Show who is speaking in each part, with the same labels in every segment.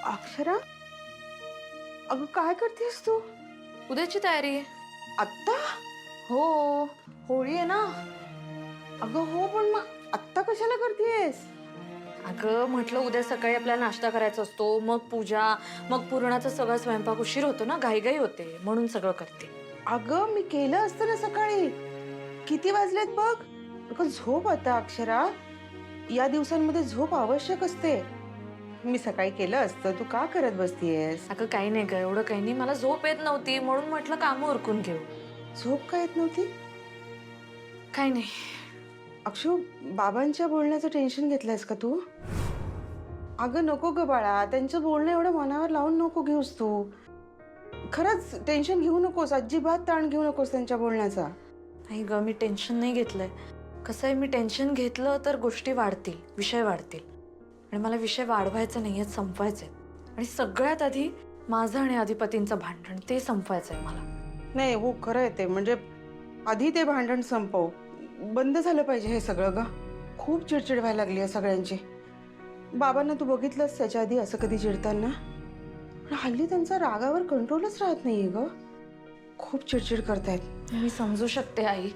Speaker 1: अक्षरा, अगं काय करतेस तू?
Speaker 2: उद्याची तयारी आहे.
Speaker 1: आत्ता?
Speaker 2: हो, होळी आहे ना.
Speaker 1: अगं हो, पण मग आत्ता कशाला करतेस?
Speaker 2: अगं म्हटलं उद्या सकाळी आपल्याला नाश्ता करायचा असतो, मग पूजा, मग पुरणाचा सगळा स्वयंपाक उशीर होतो ना, घाईघाई होते, म्हणून सगळं करते.
Speaker 1: अगं मी केलं असतं ना सकाळी. किती वाजलेत बघ. अगं झोप आता अक्षरा. या दिवसांमध्ये झोप आवश्यक असते. मी सकाळी केलं असतं, तू का करत बसतीयेस?
Speaker 2: अगं काही नाही ग, एवढं काही नाही. मला झोप येत नव्हती म्हणून म्हटलं कामं उरकून घेऊ.
Speaker 1: झोप का येत नव्हती?
Speaker 2: काही नाही.
Speaker 1: अक्षू, बाबांच्या बोलण्याचं टेन्शन घेतलंयस का तू? अगं नको ग बाळा, त्यांचं बोलणं एवढं मनावर लावून नको घेऊस तू. खरंच टेन्शन घेऊ नकोस, अजिबात ताण घेऊ नकोस त्यांच्या बोलण्याचा.
Speaker 2: नाही ग, मी टेन्शन नाही घेतलंय. कसं आहे, मी टेन्शन घेतलं तर गोष्टी वाढतील, विषय वाढतील. आणि मला विषय वाढवायचे नाही आहेत, संपवायचे. आणि सगळ्यात आधी माझं आणि अधिपतींचं भांडण ते संपवायचंय मला.
Speaker 1: नाही हो, खरं आहे ते. म्हणजे आधी ते भांडण संपव. बंद झालं पाहिजे हे सगळं ग. खूप चिडचिड व्हायला लागली आहे सगळ्यांची. बाबांना तू बघितलंस त्याच्या आधी असं कधी चिडताना? पण हल्ली त्यांचा रागावर कंट्रोलच राहत नाहीये ग. खूप चिडचिड करतायत.
Speaker 2: मी समजू शकते आई,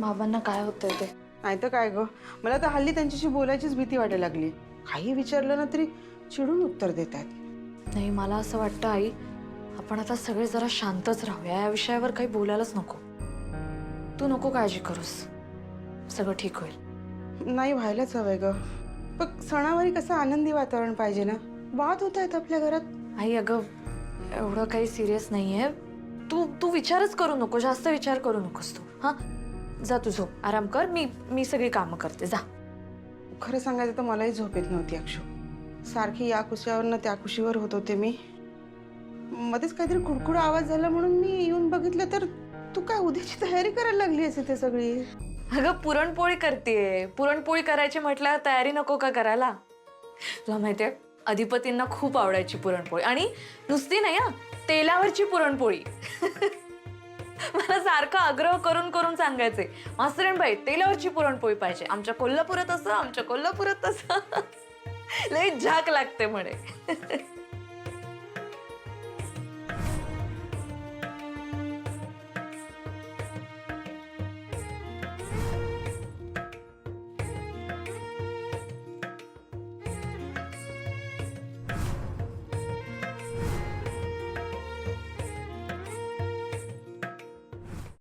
Speaker 2: बाबांना काय होतंय ते.
Speaker 1: नाही तर काय ग, मला तर हल्ली त्यांच्याशी बोलायचीच भीती वाटायला लागली. काही विचारलं ना तरी चिडून उत्तर देत आहेत.
Speaker 2: नाही, मला असं वाटतं आई, आपण आता सगळे जरा शांतच राहूया. या विषयावर काही बोलायलाच नको. तू नको काळजी करूस, सगळं ठीक होईल.
Speaker 1: नाही व्हायलाच हवंय ग. पण सणावारी कसं आनंदी वातावरण पाहिजे ना. वाद होत आहेत आपल्या घरात.
Speaker 2: आई अगं, एवढं काही सिरियस नाहीये. तू तू विचारच करू नको, जास्त विचार करू नकोस तू. हा, जा तू झोप, आराम कर. मी सगळी कामं करते, जा.
Speaker 1: खरं सांगायचं तर मलाही झोप येत नव्हती अक्षू. सारखी या कुशीवर त्या कुशीवर होत होते मी. मध्येच काहीतरी खुडखुड आवाज झाला म्हणून मी येऊन बघितलं तर तू काय उद्याची तयारी करायला लागली असे ते सगळी.
Speaker 2: अगं पुरणपोळी करतेय. पुरणपोळी करायची म्हटल्यावर तयारी नको का करायला? तुला माहितीये, अधिपतींना खूप आवडायची पुरणपोळी. आणि नुसती नाही हा, तेलावरची पुरणपोळी. मला सारखं आग्रह करून करून सांगायचे, मास्तरीणबाई तेलावरची पुरणपोळी पाहिजे, आमच्या कोल्हापुरात असं, आमच्या कोल्हापुरात तसं. लई झाक लागते म्हणे.